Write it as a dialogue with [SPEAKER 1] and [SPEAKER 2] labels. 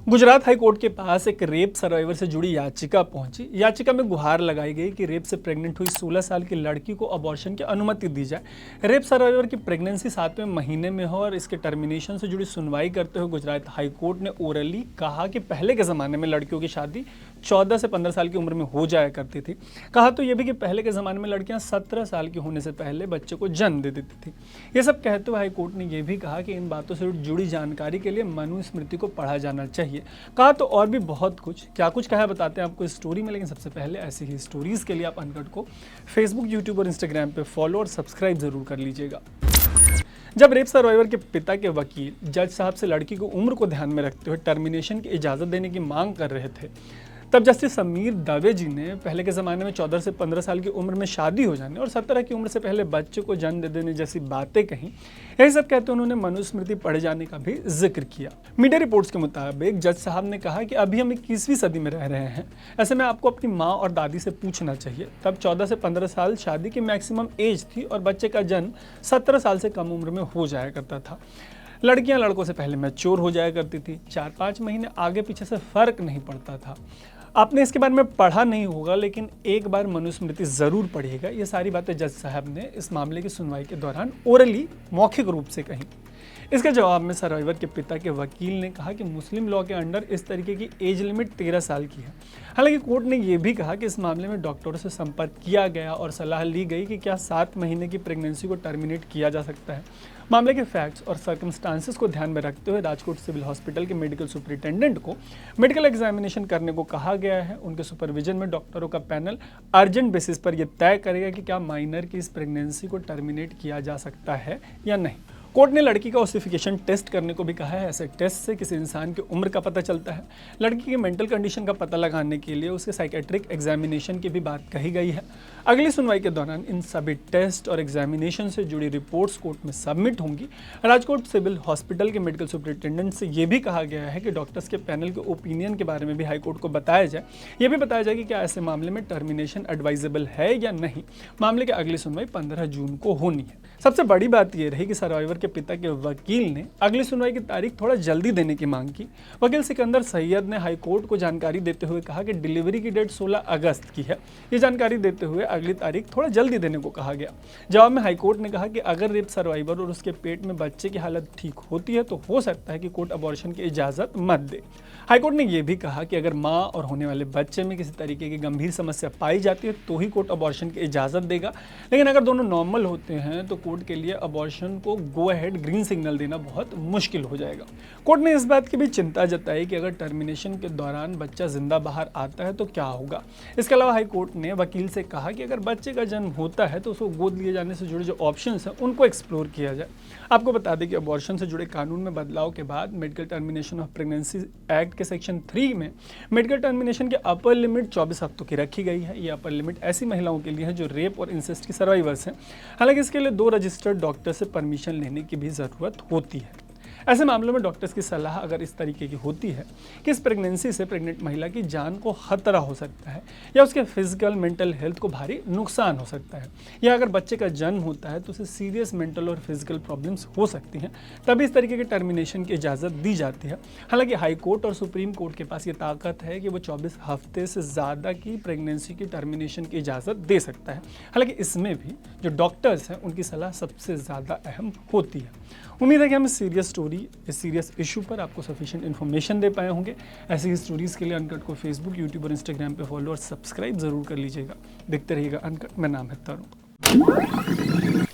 [SPEAKER 1] Gujarat high court के पास एक rape survivor से जुड़ी याचिका पहुंची। याचिका में गुहार लगाई गई कि रेप से प्रेग्नेंट हुई 16 साल की लड़की को अबॉर्शन की अनुमति दी जाए। रेप सर्वाइवर की प्रेगनेंसी 7वें महीने में हो और इसके टर्मिनेशन से जुड़ी सुनवाई करते हुए गुजरात हाई कोर्ट ने ओरली कहा कि पहले के ज़माने में लड़कियों की शादी 14 से 15 साल की उम्र में हो जाया करती थी। कहा तो यह भी कि पहले के ज़माने में लड़कियां 17 साल की होने से पहले बच्चे को जन्म दे देती थी। ये सब कहते हुए हाई कोर्ट ने यह भी कहा कि इन बातों से जुड़ी जानकारी के लिए मनुस्मृति को पढ़ा जाना चाहिए। कहा तो और भी बहुत कुछ, क्या कुछ कहा बताते हैं आपको इस स्टोरी में, लेकिन सबसे पहले ऐसी ही स्टोरीज़ के लिए आप अनकट को फेसबुक, यूट्यूब और इंस्टाग्राम पे फॉलो और सब्सक्राइब जरूर कर लीजिएगा। जब रेप सर्वाइवर के पिता के वकील जज साहब से लड़की को उम्र को ध्यान में रखते हुए टर्मिनेशन की इजाज़त देने की मांग कर रहे थे, तब जस्टिस समीर दवे जी ने पहले के ज़माने में 14 से 15 साल की उम्र में शादी हो जाने और 17 की उम्र से पहले बच्चे को जन्म दे देने जैसी बातें कहीं। यही सब कहते उन्होंने मनुस्मृति पढ़े जाने का भी जिक्र किया। मीडिया रिपोर्ट्स के मुताबिक जज साहब ने कहा कि अभी हम 21वीं सदी में रह रहे हैं, ऐसे में आपको अपनी माँ और दादी से पूछना चाहिए। तब 14 से 15 साल शादी की मैक्सिमम एज थी और बच्चे का जन्म 17 साल से कम उम्र में हो जाया करता था। लड़कियां लड़कों से पहले मैच्योर हो जाया करती थी, 4-5 महीने आगे पीछे से फर्क नहीं पड़ता था। आपने इसके बारे में पढ़ा नहीं होगा, लेकिन एक बार मनुस्मृति ज़रूर पढ़िएगा। ये सारी बातें जज साहब ने इस मामले की सुनवाई के दौरान ओरली मौखिक रूप से कही। इसके जवाब में सर्वाइवर के पिता के वकील ने कहा कि मुस्लिम लॉ के अंडर इस तरीके की एज लिमिट 13 साल की है। हालांकि कोर्ट ने यह भी कहा कि इस मामले में डॉक्टरों से संपर्क किया गया और सलाह ली गई कि क्या 7 महीने की प्रेगनेंसी को टर्मिनेट किया जा सकता है। मामले के फैक्ट्स और सर्कमस्टांसेस को ध्यान में रखते हुए राजकोट सिविल हॉस्पिटल के मेडिकल सुपरिटेंडेंट को मेडिकल एग्जामिनेशन करने को कहा गया है। उनके सुपरविजन में डॉक्टरों का पैनल अर्जेंट बेसिस पर यह तय करेगा कि क्या माइनर की इस प्रेगनेंसी को टर्मिनेट किया जा सकता है या नहीं। कोर्ट ने लड़की का ओसिफिकेशन टेस्ट करने को भी कहा है। ऐसे टेस्ट से किसी इंसान की उम्र का पता चलता है। लड़की की मेंटल कंडीशन का पता लगाने के लिए उसके साइकेट्रिक एग्जामिनेशन की भी बात कही गई है। अगली सुनवाई के दौरान इन सभी टेस्ट और एग्जामिनेशन से जुड़ी रिपोर्ट्स कोर्ट में सबमिट होंगी। राजकोट सिविल हॉस्पिटल के मेडिकल सुपरिटेंडेंट से यह भी कहा गया है कि डॉक्टर्स के पैनल के ओपिनियन के बारे में भी हाईकोर्ट को बताया जाए। यह भी बताया जाए कि क्या ऐसे मामले में टर्मिनेशन एडवाइजेबल है या नहीं। मामले की अगली सुनवाई 15 जून को होनी है। सबसे बड़ी बात यह रही कि सर्वाइवर के पिता के वकील ने अगली सुनवाई की तारीख थोड़ा जल्दी देने की मांग की। वकील सिकंदर सैयद ने हाईकोर्ट को जानकारी देते हुए कहा कि डिलीवरी की डेट 16 अगस्त की है। ये जानकारी देते हुए अगली तारीख थोड़ा जल्दी देने को कहा गया। जवाब में हाईकोर्ट ने कहा कि अगर रेप सर्वाइवर और उसके पेट में बच्चे की हालत ठीक होती है तो हो सकता है कि कोर्ट अबॉर्शन की इजाज़त मत दे। हाईकोर्ट ने यह भी कहा कि अगर माँ और होने वाले बच्चे में किसी तरीके की गंभीर समस्या पाई जाती है तो ही कोर्ट अबॉर्शन की इजाज़त देगा, लेकिन अगर दोनों नॉर्मल होते हैं तो कोर्ट के लिए अबॉर्शन को गो अहेड ग्रीन सिग्नल देना बहुत मुश्किल हो जाएगा। कोर्ट ने इस बात की भी चिंता जताई कि अगर टर्मिनेशन के दौरान बच्चा जिंदा बाहर आता है तो क्या होगा। इसके अलावा हाईकोर्ट ने वकील से कहा कि अगर बच्चे का जन्म होता है तो उसको गोद लिए जाने से जुड़े जो ऑप्शंस हैं उनको एक्सप्लोर किया जाए। आपको बता दें कि अबॉर्शन से जुड़े कानून में बदलाव के बाद medical termination of pregnancy act के सेक्शन 3 में मेडिकल टर्मिनेशन की अपर लिमिट 24 हफ्तों की रखी गई है। ये अपर लिमिट ऐसी महिलाओं के लिए है जो रेप और इंसेस्ट की सर्वाइवर्स हैं। हालांकि इसके लिए 2 रजिस्टर्ड डॉक्टर से परमिशन लेने की भी ज़रूरत होती है। ऐसे मामलों में डॉक्टर्स की सलाह अगर इस तरीके की होती है कि इस प्रेगनेंसी से प्रेग्नेंट महिला की जान को खतरा हो सकता है या उसके फिजिकल मेंटल हेल्थ को भारी नुकसान हो सकता है, या अगर बच्चे का जन्म होता है तो उसे सीरियस मेंटल और फिजिकल प्रॉब्लम्स हो सकती हैं, तभी इस तरीके के टर्मिनेशन की इजाज़त दी जाती है। हालांकि हाई कोर्ट और सुप्रीम कोर्ट के पास ये ताकत है कि वो 24 हफ्ते से ज़्यादा की प्रेगनेंसी की टर्मिनेशन की इजाज़त दे सकता है। हालांकि इसमें भी जो डॉक्टर्स हैं उनकी सलाह सबसे ज़्यादा अहम होती है। उम्मीद है कि हम इस सीरियस इशू पर आपको सफिशिएंट इन्फॉर्मेशन दे पाए होंगे। ऐसी ही स्टोरीज़ के लिए अनकट को फेसबुक, यूट्यूब और इंस्टाग्राम पे फॉलो और सब्सक्राइब ज़रूर कर लीजिएगा। देखते रहिएगा अनकट। मैं नाम है तरुण।